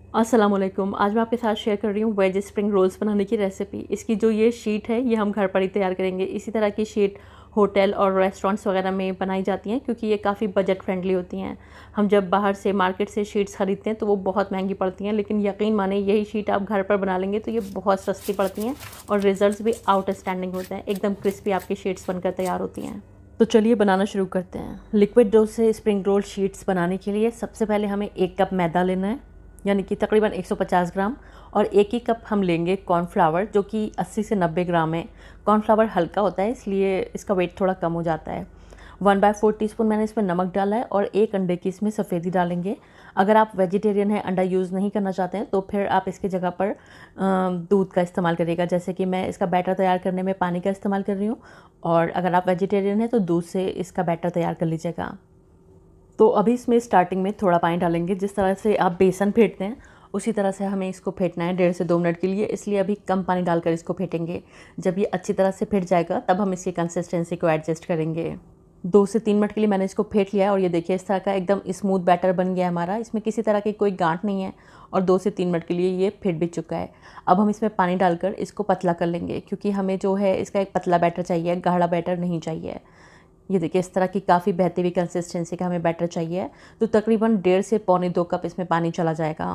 अस्सलाम वालेकुम। आज मैं आपके साथ शेयर कर रही हूँ वेज स्प्रिंग रोल्स बनाने की रेसिपी। इसकी जो ये शीट है ये हम घर पर ही तैयार करेंगे। इसी तरह की शीट होटल और रेस्टोरेंट्स वगैरह में बनाई जाती हैं क्योंकि ये काफ़ी बजट फ्रेंडली होती हैं। हम जब बाहर से मार्केट से शीट्स ख़रीदते हैं तो वो बहुत महंगी पड़ती हैं, लेकिन यकीन माने यही शीट आप घर पर बना लेंगे तो ये बहुत सस्ती पड़ती हैं और रिजल्ट्स भी आउटस्टैंडिंग होते हैं। एकदम क्रिस्पी आपकी शीट्स बनकर तैयार होती हैं। तो चलिए बनाना शुरू करते हैं। लिक्विड डो से स्प्रिंग रोल शीट्स बनाने के लिए सबसे पहले हमें 1 कप मैदा लेना है, यानी कि तकरीबन 150 ग्राम, और 1 ही कप हम लेंगे कॉर्नफ्लावर जो कि 80 से 90 ग्राम है। कॉर्नफ्लावर हल्का होता है इसलिए इसका वेट थोड़ा कम हो जाता है। 1/4 टीस्पून मैंने इसमें नमक डाला है और 1 अंडे की इसमें सफ़ेदी डालेंगे। अगर आप वेजिटेरियन हैं, अंडा यूज़ नहीं करना चाहते हैं, तो फिर आप इसकी जगह पर दूध का इस्तेमाल करिएगा। जैसे कि मैं इसका बैटर तैयार करने में पानी का इस्तेमाल कर रही हूँ, और अगर आप वेजिटेरियन हैं तो दूध से इसका बैटर तैयार कर लीजिएगा। तो अभी इसमें स्टार्टिंग में थोड़ा पानी डालेंगे। जिस तरह से आप बेसन फेंटते हैं उसी तरह से हमें इसको फेंटना है 1.5 से 2 मिनट के लिए, इसलिए अभी कम पानी डालकर इसको फेंटेंगे। जब ये अच्छी तरह से फेंट जाएगा तब हम इसकी कंसिस्टेंसी को एडजस्ट करेंगे। 2 से 3 मिनट के लिए मैंने इसको फेंट लिया है और ये देखिए इस तरह का एकदम स्मूथ बैटर बन गया है हमारा। इसमें किसी तरह की कोई गांठ नहीं है और 2 से 3 मिनट के लिए ये फेंट भी चुका है। अब हम इसमें पानी डालकर इसको पतला कर लेंगे क्योंकि हमें जो है इसका एक पतला बैटर चाहिए, गाढ़ा बैटर नहीं चाहिए। ये देखिए इस तरह की काफ़ी बहती हुई कंसिस्टेंसी का हमें बैटर चाहिए। तो तकरीबन 1.5 से पौने 2 कप इसमें पानी चला जाएगा।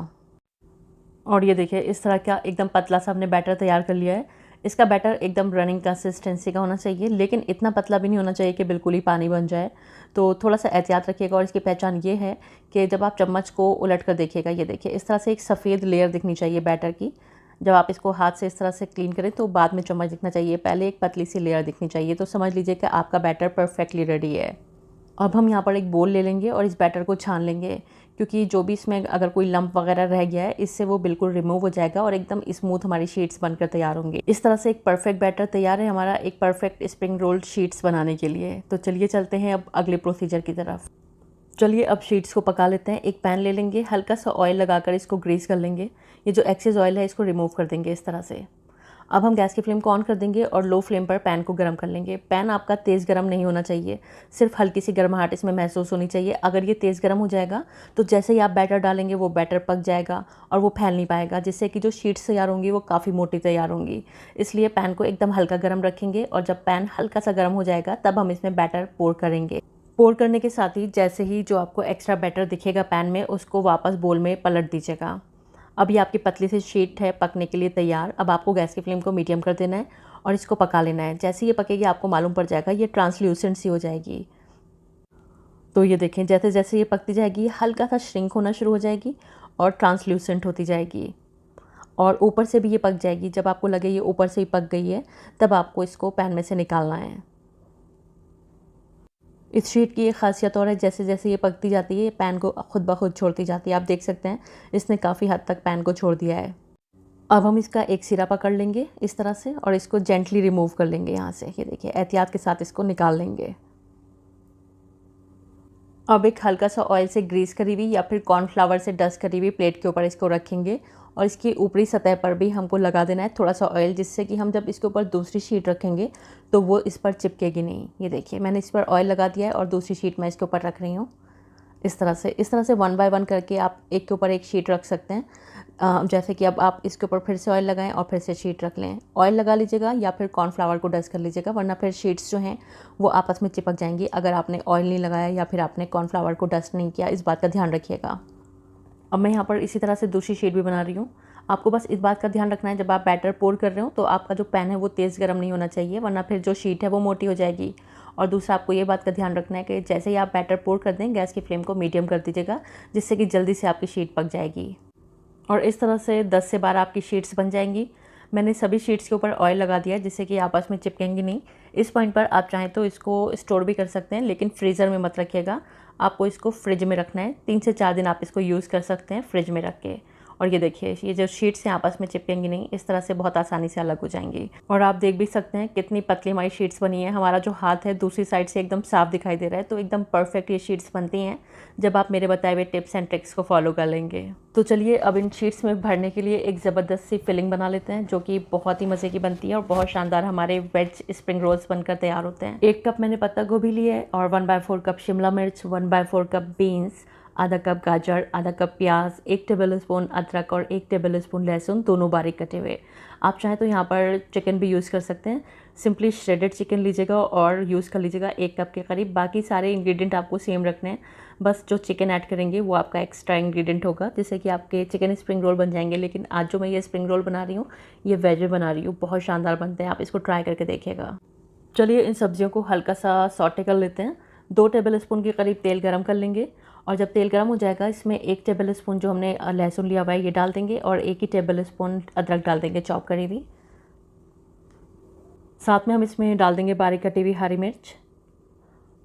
और ये देखिए इस तरह का एकदम पतला सा हमने बैटर तैयार कर लिया है। इसका बैटर एकदम रनिंग कंसिस्टेंसी का होना चाहिए, लेकिन इतना पतला भी नहीं होना चाहिए कि बिल्कुल ही पानी बन जाए। तो थोड़ा सा एहतियात रखिएगा। और इसकी पहचान ये है कि जब आप चम्मच को उलट कर देखिएगा, ये देखिए इस तरह से एक सफ़ेद लेयर दिखनी चाहिए बैटर की। जब आप इसको हाथ से इस तरह से क्लीन करें तो बाद में चम्मच दिखना चाहिए, पहले एक पतली सी लेयर दिखनी चाहिए। तो समझ लीजिए कि आपका बैटर परफेक्टली रेडी है। अब हम यहाँ पर एक बोल ले लेंगे और इस बैटर को छान लेंगे, क्योंकि जो भी इसमें अगर कोई लंप वगैरह रह गया है इससे वो बिल्कुल रिमूव हो जाएगा और एकदम स्मूथ हमारी शीट्स बनकर तैयार होंगे। इस तरह से एक परफेक्ट बैटर तैयार है हमारा एक परफेक्ट स्प्रिंग रोल शीट्स बनाने के लिए। तो चलिए चलते हैं अब अगले प्रोसीजर की तरफ। चलिए अब शीट्स को पका लेते हैं। एक पैन ले लेंगे, हल्का सा ऑयल लगाकर इसको ग्रीस कर लेंगे। ये जो एक्सेस ऑयल है इसको रिमूव कर देंगे इस तरह से। अब हम गैस की फ्लेम को ऑन कर देंगे और लो फ्लेम पर पैन को गर्म कर लेंगे। पैन आपका तेज़ गर्म नहीं होना चाहिए, सिर्फ हल्की सी गर्माहट इसमें महसूस होनी चाहिए। अगर ये तेज़ गर्म हो जाएगा तो जैसे ही आप बैटर डालेंगे वो बैटर पक जाएगा और वो फैल नहीं पाएगा, जिससे कि जो शीट्स तैयार होंगी वो काफ़ी मोटी तैयार होंगी। इसलिए पैन को एकदम हल्का गर्म रखेंगे और जब पैन हल्का सा गर्म हो जाएगा तब हम इसमें बैटर पोर करेंगे। पोर करने के साथ ही जैसे ही जो आपको एक्स्ट्रा बैटर दिखेगा पैन में उसको वापस बोल में पलट दीजिएगा। अब ये आपकी पतली सी शीट है पकने के लिए तैयार। अब आपको गैस की फ्लेम को मीडियम कर देना है और इसको पका लेना है। जैसे ये पकेगी आपको मालूम पड़ जाएगा, ये ट्रांसल्यूसेंट सी हो जाएगी। तो ये देखें जैसे जैसे ये पकती जाएगी हल्का सा श्रिंक होना शुरू हो जाएगी और ट्रांसल्यूसेंट होती जाएगी और ऊपर से भी ये पक जाएगी। जब आपको लगे ये ऊपर से ही पक गई है तब आपको इसको पैन में से निकालना है। इस शीट की एक ख़ासियत और है, जैसे जैसे ये पकती जाती है ये पैन को खुद ब खुद छोड़ती जाती है। आप देख सकते हैं इसने काफ़ी हद तक पैन को छोड़ दिया है। अब हम इसका एक सिरा पकड़ लेंगे इस तरह से और इसको जेंटली रिमूव कर लेंगे यहाँ से। ये देखिए एहतियात के साथ इसको निकाल लेंगे। अब एक हल्का सा ऑयल से ग्रीस करी हुई या फिर कॉर्नफ्लावर से डस्ट करी हुई प्लेट के ऊपर इसको रखेंगे और इसकी ऊपरी सतह पर भी हमको लगा देना है थोड़ा सा ऑयल, जिससे कि हम जब इसके ऊपर दूसरी शीट रखेंगे तो वो इस पर चिपकेगी नहीं। ये देखिए मैंने इस पर ऑयल लगा दिया है और दूसरी शीट मैं इसके ऊपर रख रही हूँ। इस तरह से 1 बाय 1 करके आप एक के ऊपर एक शीट रख सकते हैं। जैसे कि अब आप इसके ऊपर फिर से ऑयल लगाएं और फिर से शीट रख लें। ऑयल लगा लीजिएगा या फिर कॉर्नफ्लावर को डस्ट कर लीजिएगा, वरना फिर शीट्स जो हैं वो आपस में चिपक जाएंगी अगर आपने ऑयल नहीं लगाया या फिर आपने कॉर्नफ्लावर को डस्ट नहीं किया। इस बात का ध्यान रखिएगा। अब मैं यहाँ पर इसी तरह से दूसरी शीट भी बना रही हूँ। आपको बस इस बात का ध्यान रखना है जब आप बैटर पोर कर रहे हो तो आपका जो पैन है वो तेज़ गर्म नहीं होना चाहिए, वरना फिर जो शीट है वो मोटी हो जाएगी। और दूसरा आपको ये बात का ध्यान रखना है कि जैसे ही आप बैटर पोर कर दें गैस की फ्लेम को मीडियम कर दीजिएगा, जिससे कि जल्दी से आपकी शीट पक जाएगी। और इस तरह से 10 से 12 आपकी शीट्स बन जाएंगी। मैंने सभी शीट्स के ऊपर ऑयल लगा दिया है जिससे कि आपस में चिपकेंगी नहीं। इस पॉइंट पर आप चाहें तो इसको स्टोर भी कर सकते हैं, लेकिन फ्रीज़र में मत रखिएगा, आपको इसको फ्रिज में रखना है। 3 से 4 दिन आप इसको यूज़ कर सकते हैं फ्रिज में रख के। और ये देखिए ये जो शीट्स हैं आपस में चिपकेंगी नहीं, इस तरह से बहुत आसानी से अलग हो जाएंगी। और आप देख भी सकते हैं कितनी पतली हमारी शीट्स बनी है। हमारा जो हाथ है दूसरी साइड से एकदम साफ दिखाई दे रहा है। तो एकदम परफेक्ट ये शीट्स बनती हैं जब आप मेरे बताए हुए टिप्स एंड ट्रिक्स को फॉलो कर लेंगे। तो चलिए अब इन शीट्स में भरने के लिए एक ज़बरदस्त सी फिलिंग बना लेते हैं जो कि बहुत ही मज़े की बनती है और बहुत शानदार हमारे वेज स्प्रिंग रोल्स बनकर तैयार होते हैं। 1 कप मैंने पत्ता गोभी लिया है और 1/4 कप शिमला मिर्च, 1/4 कप बीन्स, आधा कप गाजर, आधा कप प्याज, 1 टेबलस्पून अदरक और 1 टेबलस्पून लहसुन, दोनों बारीक कटे हुए। आप चाहें तो यहाँ पर चिकन भी यूज़ कर सकते हैं। सिंपली श्रेडेड चिकन लीजिएगा और यूज़ कर लीजिएगा 1 कप के करीब। बाकी सारे इंग्रेडिएंट आपको सेम रखने हैं, बस जो चिकन ऐड करेंगे वो आपका एक्स्ट्रा इंग्रेडिएंट होगा, जिससे कि आपके चिकन स्प्रिंग रोल बन जाएंगे। लेकिन आज जो मैं ये स्प्रिंग रोल बना रही हूँ, ये वेज में बना रही हूँ, बहुत शानदार बनते हैं, आप इसको ट्राई करके देखिएगा। चलिए इन सब्जियों को हल्का सा सॉटे कर लेते हैं। 2 टेबलस्पून के करीब तेल गरम कर लेंगे और जब तेल गरम हो जाएगा इसमें 1 टेबलस्पून जो हमने लहसुन लिया हुआ है ये डाल देंगे और 1 ही टेबलस्पून अदरक डाल देंगे चॉप करी हुई। साथ में हम इसमें डाल देंगे बारीक कटी हुई हरी मिर्च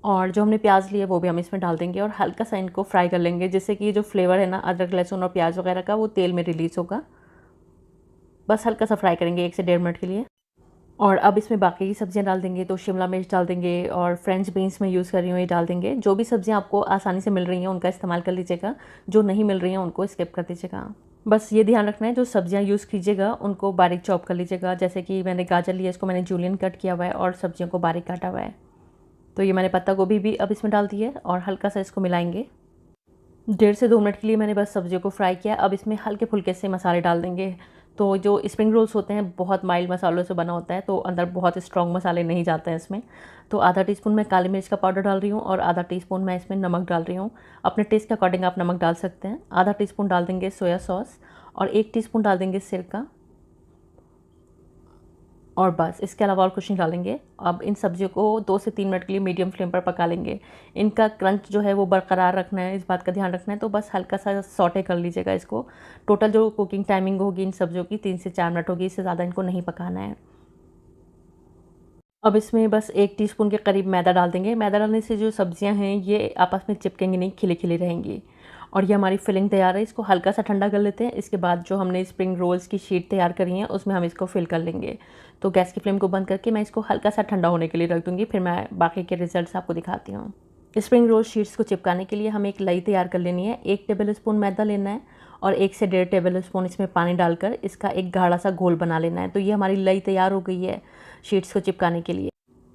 और जो हमने प्याज लिया वो भी हम इसमें डाल देंगे और हल्का सा इनको फ्राई कर लेंगे, जिससे कि जो फ्लेवर है ना अदरक लहसुन और प्याज वगैरह का वो तेल में रिलीज़ होगा। बस हल्का सा फ्राई करेंगे 1 से 1.5 मिनट के लिए। और अब इसमें बाकी की सब्जियां डाल देंगे, तो शिमला मिर्च डाल देंगे और फ्रेंच बीन्स में यूज़ कर रही हूँ ये डाल देंगे। जो भी सब्जियां आपको आसानी से मिल रही हैं उनका इस्तेमाल कर लीजिएगा, जो नहीं मिल रही हैं उनको स्किप कर दीजिएगा। बस ये ध्यान रखना है जो सब्जियां यूज़ कीजिएगा उनको बारीक चॉप कर लीजिएगा। जैसे कि मैंने गाजर लिया, इसको मैंने जूलियन कट किया हुआ है और सब्जियों को बारीक काटा हुआ है। तो ये मैंने पत्ता गोभी भी अब इसमें डाल दी है और हल्का सा इसको मिलाएंगे। 1.5 से 2 मिनट के लिए मैंने बस सब्जियों को फ्राई किया। अब इसमें हल्के फुल्के से मसाले डाल देंगे। तो जो स्प्रिंग रोल्स होते हैं बहुत माइल्ड मसालों से बना होता है, तो अंदर बहुत स्ट्रॉन्ग मसाले नहीं जाते हैं इसमें। तो आधा टीस्पून मैं काली मिर्च का पाउडर डाल रही हूँ और आधा टीस्पून मैं इसमें नमक डाल रही हूँ। अपने टेस्ट के अकॉर्डिंग आप नमक डाल सकते हैं। आधा टीस्पून डाल देंगे सोया सॉस और 1 टीस्पून डाल देंगे सिरका और बस इसके अलावा और कुछ नहीं डालेंगे। अब इन सब्जियों को 2 से 3 मिनट के लिए मीडियम फ्लेम पर पका लेंगे। इनका क्रंच जो है वो बरकरार रखना है, इस बात का ध्यान रखना है। तो बस हल्का सा सॉटे कर लीजिएगा इसको। टोटल जो कुकिंग टाइमिंग होगी इन सब्जियों की 3 से 4 मिनट होगी, इससे ज़्यादा इनको नहीं पकाना है। अब इसमें बस 1 टीस्पून के करीब मैदा डाल देंगे। मैदा डालने से जो सब्जियां हैं ये आपस में चिपकेंगी नहीं, खिली खिली रहेंगी। और ये हमारी फिलिंग तैयार है। इसको हल्का सा ठंडा कर लेते हैं। इसके बाद जो हमने स्प्रिंग रोल्स की शीट तैयार करी है उसमें हम इसको फिल कर लेंगे। तो गैस की फ्लेम को बंद करके मैं इसको हल्का सा ठंडा होने के लिए रख दूँगी, फिर मैं बाकी के रिजल्ट्स आपको दिखाती हूँ। स्प्रिंग रोल शीट्स को चिपकाने के लिए हमें एक लई तैयार कर लेनी है। 1 टेबलस्पून मैदा लेना है और 1 से 1.5 टेबलस्पून इसमें पानी डालकर इसका एक गाढ़ा सा घोल बना लेना है। तो ये हमारी लई तैयार हो गई है शीट्स को चिपकाने के लिए।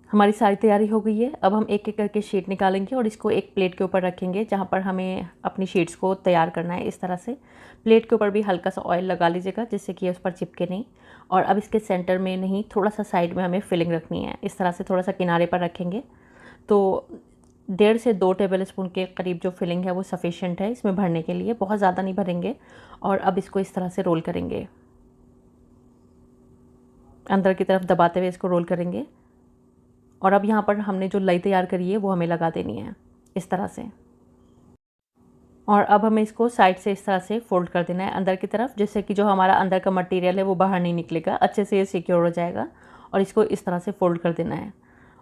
हमारी सारी तैयारी हो गई है। अब हम एक एक करके शीट निकालेंगे और इसको एक प्लेट के ऊपर रखेंगे जहाँ पर हमें अपनी शीट्स को तैयार करना है। इस तरह से प्लेट के ऊपर भी हल्का सा ऑयल लगा लीजिएगा, जिससे कि उस पर चिपके नहीं। और अब इसके सेंटर में नहीं, थोड़ा सा साइड में हमें फिलिंग रखनी है। इस तरह से थोड़ा सा किनारे पर रखेंगे तो 1.5 से 2 टेबलस्पून के करीब जो फिलिंग है वो सफिशिएंट है इसमें भरने के लिए, बहुत ज़्यादा नहीं भरेंगे। और अब इसको इस तरह से रोल करेंगे, अंदर की तरफ दबाते हुए इसको रोल करेंगे। और अब यहाँ पर हमने जो लई तैयार करी है वो हमें लगा देनी है इस तरह से। और अब हमें इसको साइड से इस तरह से फोल्ड कर देना है अंदर की तरफ, जिससे कि जो हमारा अंदर का मटेरियल है वो बाहर नहीं निकलेगा, अच्छे से ये सिक्योर हो जाएगा। और इसको इस तरह से फोल्ड कर देना है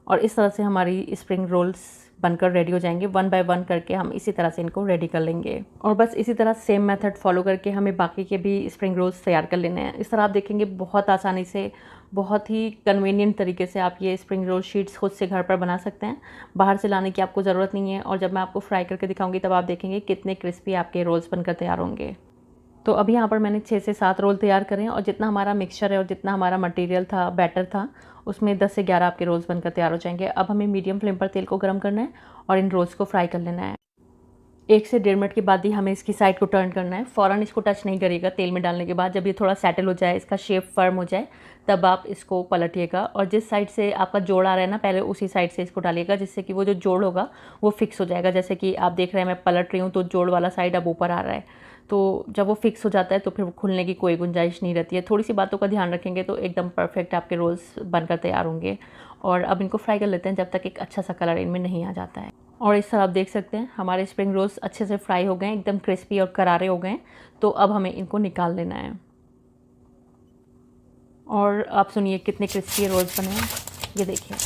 और इस तरह से हमारी स्प्रिंग रोल्स बनकर रेडी हो जाएंगे। 1 बाय 1 करके हम इसी तरह से इनको रेडी कर लेंगे। और बस इसी तरह सेम मेथड फॉलो करके हमें बाकी के भी स्प्रिंग रोल्स तैयार कर लेने हैं। इस तरह आप देखेंगे बहुत आसानी से, बहुत ही कन्वीनियंट तरीके से आप ये स्प्रिंग रोल शीट्स खुद से घर पर बना सकते हैं। बाहर से लाने की आपको ज़रूरत नहीं है। और जब मैं आपको फ्राई करके दिखाऊंगी तब आप देखेंगे कितने क्रिस्पी आपके रोल्स बनकर तैयार होंगे। तो अभी यहाँ पर मैंने 6 से 7 रोल तैयार करें और जितना हमारा मिक्सचर है और जितना हमारा मटेरियल था, बैटर था, उसमें 10 से 11 आपके रोल्स बनकर तैयार हो जाएंगे। अब हमें मीडियम फ्लेम पर तेल को गर्म करना है और इन रोल्स को फ्राई कर लेना है। 1 से 1.5 मिनट के बाद ही हमें इसकी साइड को टर्न करना है। फ़ौरन इसको टच नहीं करिएगा तेल में डालने के बाद। जब ये थोड़ा सेटल हो जाए, इसका शेप फर्म हो जाए, तब आप इसको पलटिएगा। और जिस साइड से आपका जोड़ आ रहा है ना, पहले उसी साइड से इसको डालिएगा, जिससे कि वो जो जोड़ होगा वो फिक्स हो जाएगा। जैसे कि आप देख रहे हैं मैं पलट रही हूँ तो जोड़ वाला साइड अब ऊपर आ रहा है। तो जब वो फिक्स हो जाता है तो फिर खुलने की कोई गुंजाइश नहीं रहती है। थोड़ी सी बातों का ध्यान रखेंगे तो एकदम परफेक्ट आपके रोल्स बनकर तैयार होंगे। और अब इनको फ्राई कर लेते हैं जब तक एक अच्छा सा कलर इनमें नहीं आ जाता है। और इस तरह आप देख सकते हैं हमारे स्प्रिंग रोल्स अच्छे से फ्राई हो गए हैं, एकदम क्रिस्पी और करारे हो गए हैं। तो अब हमें इनको निकाल लेना है। और आप सुनिए कितने क्रिस्पी रोल्स बने हैं, ये देखिए।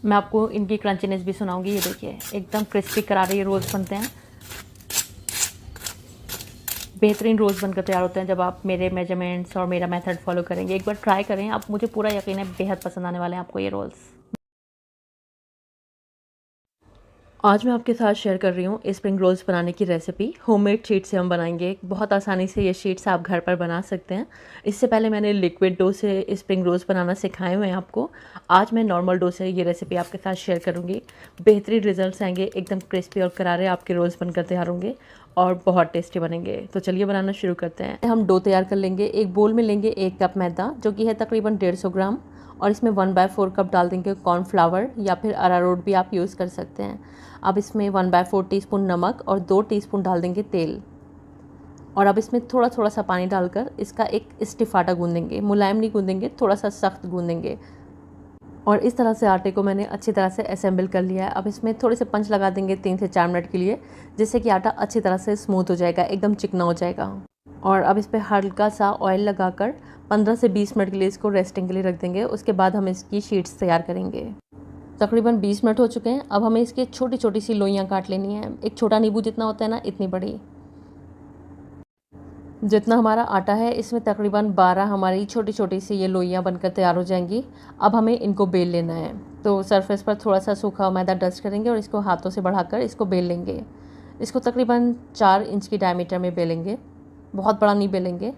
मैं आपको इनकी क्रंचीनेस भी सुनाऊंगी, ये देखिए एकदम क्रिस्पी करारे ये रोल्स बनते हैं। बेहतरीन रोल्स बनकर तैयार होते हैं जब आप मेरे मेजरमेंट्स और मेरा मेथड फॉलो करेंगे। एक बार ट्राई करें, आप, मुझे पूरा यकीन है बेहद पसंद आने वाले हैं आपको ये रोल्स। आज मैं आपके साथ शेयर कर रही हूँ स्प्रिंग रोल्स बनाने की रेसिपी। होममेड शीट से हम बनाएंगे। बहुत आसानी से ये शीट्स आप घर पर बना सकते हैं। इससे पहले मैंने लिक्विड डो से स्प्रिंग रोल्स बनाना सिखाए हुए हैं आपको। आज मैं नॉर्मल डो से ये रेसिपी आपके साथ शेयर करूँगी। बेहतरीन रिजल्ट्स आएंगे, एकदम क्रिस्पी और करारे आपके रोल्स बनकर तैयार होंगे और बहुत टेस्टी बनेंगे। तो चलिए बनाना शुरू करते हैं। हम डो तैयार कर लेंगे। एक बोल में लेंगे 1 कप मैदा, जो कि है तकरीबन 150 ग्राम, और इसमें 1/4 कप डाल देंगे कॉर्नफ्लावर या फिर अरारोट भी आप यूज़ कर सकते हैं। अब इसमें 1/4 टीस्पून नमक और 2 टीस्पून डाल देंगे तेल, और अब इसमें थोड़ा थोड़ा सा पानी डालकर इसका एक स्टिफ आटा गूंदेंगे। मुलायम नहीं गूंदेंगे, थोड़ा सा सख्त गूंदेंगे। और इस तरह से आटे को मैंने अच्छी तरह से असेंबल कर लिया है। अब इसमें थोड़े से पंच लगा देंगे 3 से 4 मिनट के लिए, जिससे कि आटा अच्छी तरह से स्मूथ हो जाएगा, एकदम चिकना हो जाएगा। और अब इस पर हल्का सा ऑयल लगाकर 15 से 20 मिनट के लिए इसको रेस्टिंग के लिए रख देंगे। उसके बाद हम इसकी शीट्स तैयार करेंगे। तकरीबन 20 मिनट हो चुके हैं। अब हमें इसकी छोटी छोटी सी लोइयाँ काट लेनी है। एक छोटा नींबू जितना होता है ना, इतनी बड़ी। जितना हमारा आटा है, इसमें तकरीबन 12 हमारी छोटी छोटी सी ये लोइयाँ बनकर तैयार हो जाएंगी। अब हमें इनको बेल लेना है। तो सरफेस पर थोड़ा सा सूखा मैदा डस्ट करेंगे और इसको हाथों से बढ़ाकर इसको बेल लेंगे। इसको तकरीबन 4 इंच की डायमीटर में बेलेंगे, बहुत बड़ा नहीं बेलेंगे।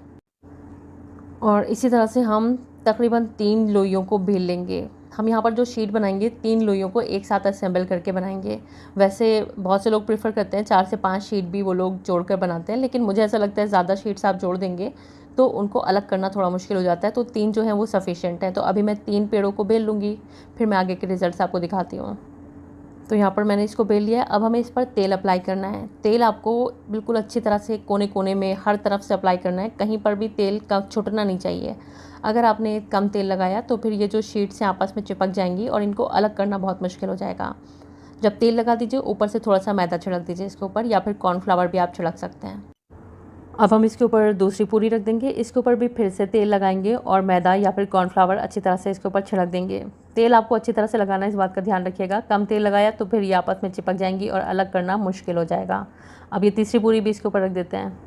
और इसी तरह से हम तकरीबन 3 लोइयों को बेल लेंगे। हम यहाँ पर जो शीट बनाएंगे 3 लोइयों को एक साथ असेंबल करके बनाएंगे। वैसे बहुत से लोग प्रेफर करते हैं 4 से 5 शीट भी वो लोग जोड़कर बनाते हैं, लेकिन मुझे ऐसा लगता है ज़्यादा शीट्स आप जोड़ देंगे तो उनको अलग करना थोड़ा मुश्किल हो जाता है। तो 3 जो है वो सफिशिएंट है। तो अभी मैं 3 पेड़ों को बेल लूँगी, फिर मैं आगे के रिजल्ट्स आपको दिखाती हूँ। तो यहाँ पर मैंने इसको बेल लिया है। अब हमें इस पर तेल अप्लाई करना है। तेल आपको बिल्कुल अच्छी तरह से कोने कोने में हर तरफ से अप्लाई करना है, कहीं पर भी तेल का छूटना नहीं चाहिए। अगर आपने कम तेल लगाया तो फिर ये जो शीट्स हैं आपस में चिपक जाएंगी और इनको अलग करना बहुत मुश्किल हो जाएगा। जब तेल लगा दीजिए, ऊपर से थोड़ा सा मैदा छिड़क दीजिए इसके ऊपर, या फिर कॉर्नफ्लावर भी आप छिड़क सकते हैं। अब हम इसके ऊपर दूसरी पूरी रख देंगे। इसके ऊपर भी फिर से तेल लगाएंगे और मैदा या फिर कॉर्नफ्लावर अच्छी तरह से इसके ऊपर छिड़क देंगे। तेल आपको अच्छी तरह से लगाना है, इस बात का ध्यान रखिएगा। कम तेल लगाया तो फिर ये आपस में चिपक जाएंगी और अलग करना मुश्किल हो जाएगा। अब ये तीसरी पूरी भी इसके ऊपर रख देते हैं।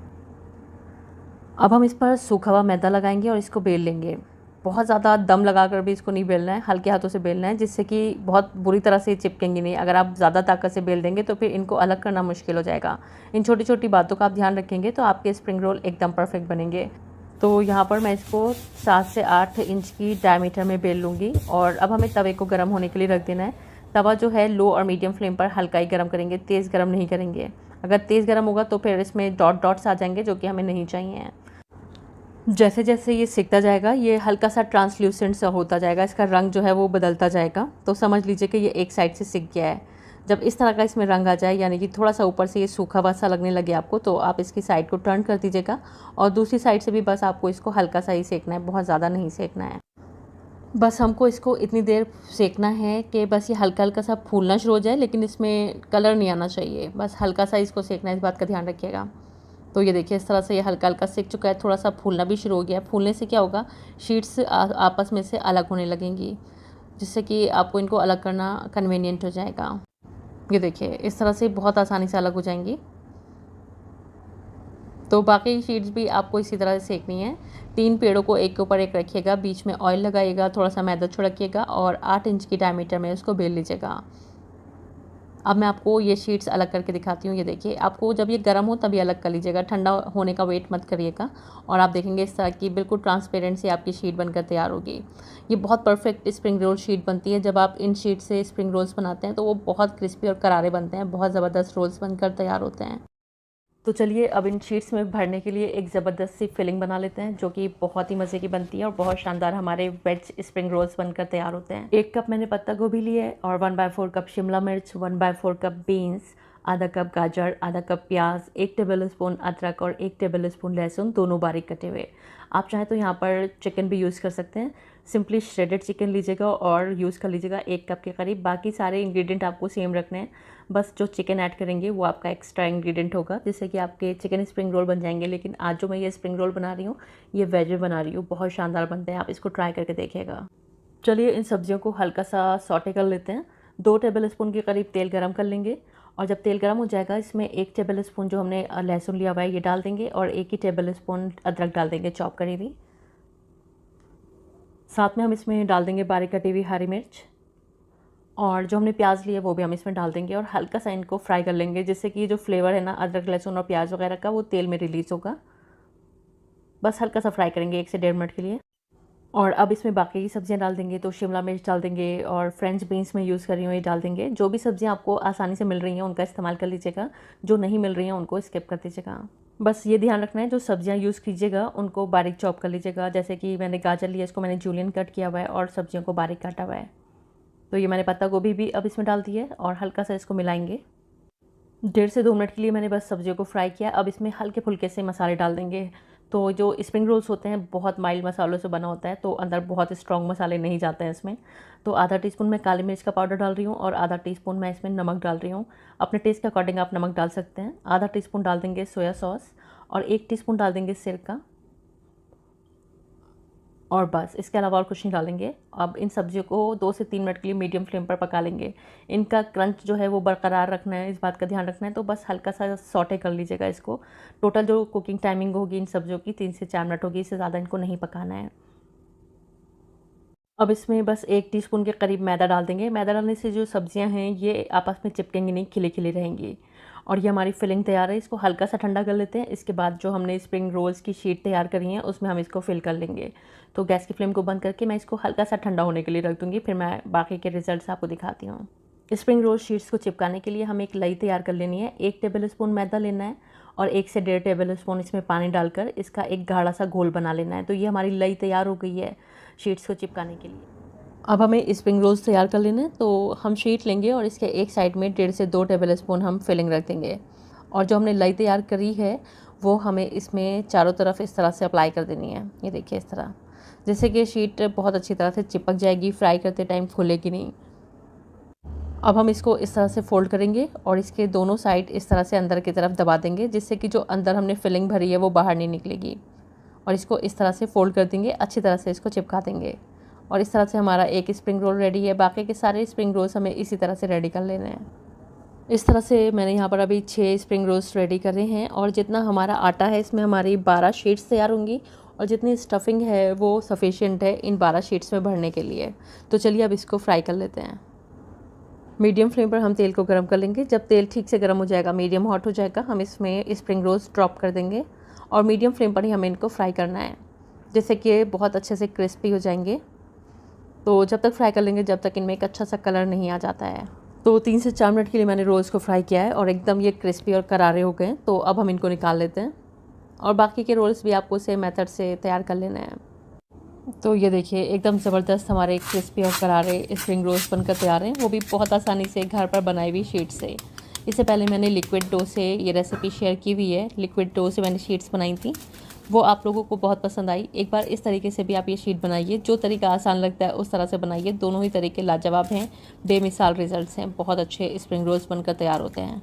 अब हम इस पर सूखा हुआ मैदा लगाएंगे और इसको बेल लेंगे। बहुत ज़्यादा दम लगाकर भी इसको नहीं बेलना है, हल्के हाथों से बेलना है, जिससे कि बहुत बुरी तरह से चिपकेंगी नहीं। अगर आप ज़्यादा ताकत से बेल देंगे तो फिर इनको अलग करना मुश्किल हो जाएगा। इन छोटी छोटी बातों का आप ध्यान रखेंगे तो आपके स्प्रिंग रोल एकदम परफेक्ट बनेंगे। तो यहाँ पर मैं इसको 7 से 8 इंच की डायमीटर में बेल लूँगी। और अब हमें तवे को गर्म होने के लिए रख देना है। तवा जो है लो और मीडियम फ्लेम पर हल्का ही गर्म करेंगे, तेज़ गर्म नहीं करेंगे। अगर तेज़ गर्म होगा तो फिर इसमें डॉट्स आ जाएंगे, जो कि हमें नहीं चाहिए। जैसे जैसे ये सिकता जाएगा, ये हल्का सा ट्रांसल्यूसेंट सा होता जाएगा, इसका रंग जो है वो बदलता जाएगा। तो समझ लीजिए कि ये एक साइड से सिक गया है। जब इस तरह का इसमें रंग आ जाए, यानी कि थोड़ा सा ऊपर से ये सूखा हुआ सा लगने लगे आपको, तो आप इसकी साइड को टर्न कर दीजिएगा। और दूसरी साइड से भी बस आपको इसको हल्का सा ही सेकना है, बहुत ज़्यादा नहीं सेकना है। बस हमको इसको इतनी देर सेकना है कि बस ये हल्का हल्का सा फूलना शुरू हो जाए, लेकिन इसमें कलर नहीं आना चाहिए। बस हल्का सा इसको सेकना है, इस बात का ध्यान रखिएगा। तो ये देखिए इस तरह से ये हल्का हल्का सिक चुका है, थोड़ा सा फूलना भी शुरू हो गया है। फूलने से क्या होगा, शीट्स आपस में से अलग होने लगेंगी, जिससे कि आपको इनको अलग करना कन्वीनियंट हो जाएगा। ये देखिए इस तरह से बहुत आसानी से अलग हो जाएंगी। तो बाकी शीट्स भी आपको इसी तरह से सेकनी है। 3 पेड़ों को एक के ऊपर एक रखिएगा, बीच में ऑयल लगाइएगा, थोड़ा सा मैदा छिड़किएगा और 8 इंच की डायमीटर में उसको बेल लीजिएगा। अब मैं आपको ये शीट्स अलग करके दिखाती हूँ। ये देखिए, आपको जब ये गर्म हो तभी अलग कर लीजिएगा, ठंडा होने का वेट मत करिएगा। और आप देखेंगे इस तरह की बिल्कुल ट्रांसपेरेंट सी आपकी शीट बनकर तैयार होगी। ये बहुत परफेक्ट स्प्रिंग रोल शीट बनती है। जब आप इन शीट से स्प्रिंग रोल्स बनाते हैं तो वो बहुत क्रिस्पी और करारे बनते हैं, बहुत ज़बरदस्त रोल्स बनकर तैयार होते हैं। तो चलिए अब इन शीट्स में भरने के लिए एक ज़बरदस्त सी फिलिंग बना लेते हैं, जो कि बहुत ही मज़े की बनती है और बहुत शानदार हमारे वेज स्प्रिंग रोल्स बनकर तैयार होते हैं। 1 कप मैंने पत्ता गोभी ली है और 1/4 कप शिमला मिर्च, 1/4 कप बीन्स, आधा कप गाजर, आधा कप प्याज, 1 टेबल स्पून अदरक और 1 टेबल स्पून लहसुन, दोनों बारीक कटे हुए। आप चाहें तो यहाँ पर चिकन भी यूज़ कर सकते हैं। सिंपली श्रेडेड चिकन लीजिएगा और यूज़ कर लीजिएगा 1 कप के करीब। बाकी सारे इंग्रेडिएंट आपको सेम रखने हैं, बस जो चिकन ऐड करेंगे वो आपका एक्स्ट्रा इंग्रेडिएंट होगा, जिससे कि आपके चिकन स्प्रिंग रोल बन जाएंगे। लेकिन आज जो मैं ये स्प्रिंग रोल बना रही हूँ, ये वेज में बना रही हूँ, बहुत शानदार बनते हैं, आप इसको ट्राई करके देखिएगा। चलिए इन सब्जियों को हल्का सा सॉटे कर लेते हैं। 2 टेबल स्पून के करीब तेल गरम कर लेंगे और जब तेल गरम हो जाएगा, इसमें 1 टेबल स्पून जो हमने लहसुन लिया हुआ है ये डाल देंगे और 1 ही टेबल स्पून अदरक डाल देंगे, चॉप करी हुई। साथ में हम इसमें डाल देंगे बारीक कटी हुई हरी मिर्च और जो हमने प्याज लिया वो भी हम इसमें डाल देंगे और हल्का सा इनको फ्राई कर लेंगे, जिससे कि जो फ्लेवर है ना अदरक लहसुन और प्याज वगैरह का वो तेल में रिलीज़ होगा। बस हल्का सा फ्राई करेंगे 1 से 1.5 मिनट के लिए। और अब इसमें बाकी की सब्जियां डाल देंगे, तो शिमला मिर्च डाल देंगे और फ्रेंच बीन्स में यूज़ कर रही हूँ ये डाल देंगे। जो भी सब्जियां आपको आसानी से मिल रही हैं उनका इस्तेमाल कर लीजिएगा, जो नहीं मिल रही हैं उनको स्किप कर दीजिएगा। बस ये ध्यान रखना है जो सब्जियां यूज़ कीजिएगा उनको बारीक चॉप कर लीजिएगा। जैसे कि मैंने गाजर लिया, इसको मैंने जूलियन कट किया हुआ है और सब्जियों को बारीक काटा हुआ है। तो ये मैंने पत्ता गोभी भी अब इसमें डाल दी है और हल्का सा इसको मिलाएंगे। 1.5 से 2 मिनट के लिए मैंने बस सब्जियों को फ्राई किया। अब इसमें हल्के फुल्के से मसाले डाल देंगे। तो जो स्प्रिंग रोल्स होते हैं बहुत माइल्ड मसालों से बना होता है, तो अंदर बहुत स्ट्रॉन्ग मसाले नहीं जाते हैं इसमें। तो आधा टीस्पून मैं काली मिर्च का पाउडर डाल रही हूँ और आधा टीस्पून मैं इसमें नमक डाल रही हूँ। अपने टेस्ट के अकॉर्डिंग आप नमक डाल सकते हैं। आधा टीस्पून डाल देंगे सोया सॉस और 1 टीस्पून डाल देंगे सिरका, और बस इसके अलावा और कुछ नहीं डालेंगे। अब इन सब्जियों को 2 से 3 मिनट के लिए मीडियम फ्लेम पर पका लेंगे। इनका क्रंच जो है वो बरकरार रखना है, इस बात का ध्यान रखना है। तो बस हल्का सा सॉटे कर लीजिएगा इसको। टोटल जो कुकिंग टाइमिंग होगी इन सब्जियों की 3 से 4 मिनट होगी, इससे ज़्यादा इनको नहीं पकाना है। अब इसमें बस 1 टीस्पून के करीब मैदा डाल देंगे। मैदा डालने से जो सब्जियां हैं ये आपस में चिपकेंगी नहीं, खिली खिली रहेंगी। और ये हमारी फिलिंग तैयार है। इसको हल्का सा ठंडा कर लेते हैं। इसके बाद जो हमने स्प्रिंग रोल्स की शीट तैयार करी है उसमें हम इसको फिल कर लेंगे। तो गैस की फ्लेम को बंद करके मैं इसको हल्का सा ठंडा होने के लिए रख दूँगी, फिर मैं बाकी के रिजल्ट्स आपको दिखाती हूँ। स्प्रिंग रोल शीट्स को चिपकाने के लिए हमें एक लई तैयार कर लेनी है। 1 टेबल स्पून मैदा लेना है और 1 से 1.5 टेबल स्पून इसमें पानी डालकर इसका एक गाढ़ा सा घोल बना लेना है। तो ये हमारी लई तैयार हो गई है शीट्स को चिपकाने के लिए। अब हमें स्प्रिंग रोल्स तैयार कर लेने हैं। तो हम शीट लेंगे और इसके एक साइड में 1.5 से 2 टेबल स्पून हम फिलिंग रख देंगे। और जो हमने लई तैयार करी है वो हमें इसमें चारों तरफ इस तरह से अप्लाई कर देनी है। ये देखिए इस तरह, जिससे कि शीट बहुत अच्छी तरह से चिपक जाएगी, फ्राई करते टाइम खुलेगी नहीं। अब हम इसको इस तरह से फोल्ड करेंगे और इसके दोनों साइड इस तरह से अंदर की तरफ दबा देंगे, जिससे कि जो अंदर हमने फिलिंग भरी है वो बाहर नहीं निकलेगी। और इसको इस तरह से फोल्ड कर देंगे, अच्छी तरह से इसको चिपका देंगे। और इस तरह से हमारा एक स्प्रिंग रोल रेडी है। बाकी के सारे स्प्रिंग रोल्स हमें इसी तरह से रेडी कर लेने हैं। इस तरह से मैंने यहाँ पर अभी 6 स्प्रिंग रोल्स रेडी कर रहे हैं। और जितना हमारा आटा है इसमें हमारी 12 शीट्स तैयार होंगी और जितनी स्टफिंग है वो सफिशिएंट है इन 12 शीट्स में भरने के लिए। तो चलिए अब इसको फ्राई कर लेते हैं। मीडियम फ्लेम पर हम तेल को गर्म कर लेंगे। जब तेल ठीक से गर्म हो जाएगा, मीडियम हॉट हो जाएगा, हम इसमें स्प्रिंग रोल्स ड्रॉप कर देंगे और मीडियम फ्लेम पर ही हमें इनको फ्राई करना है, जिससे कि ये बहुत अच्छे से क्रिस्पी हो जाएंगे। तो जब तक फ्राई कर लेंगे जब तक इनमें एक अच्छा सा कलर नहीं आ जाता है। तो 3 से 4 मिनट के लिए मैंने रोल्स को फ्राई किया है और एकदम ये क्रिस्पी और करारे हो गए। तो अब हम इनको निकाल लेते हैं और बाकी के रोल्स भी आपको सेम मेथड से तैयार कर लेना है। तो ये देखिए एकदम ज़बरदस्त हमारे क्रिस्पी और करारे स्प्रिंग रोल्स बनकर तैयार हैं, वो भी बहुत आसानी से घर पर बनाई हुई शीट से। इससे पहले मैंने लिक्विड डो से ये रेसिपी शेयर की हुई है। लिक्विड डो से मैंने शीट्स बनाई थी, वो आप लोगों को बहुत पसंद आई। एक बार इस तरीके से भी आप ये शीट बनाइए। जो तरीका आसान लगता है उस तरह से बनाइए। दोनों ही तरीके लाजवाब हैं, बेमिसाल रिजल्ट्स हैं। बहुत अच्छे स्प्रिंग रोल्स बनकर तैयार होते हैं।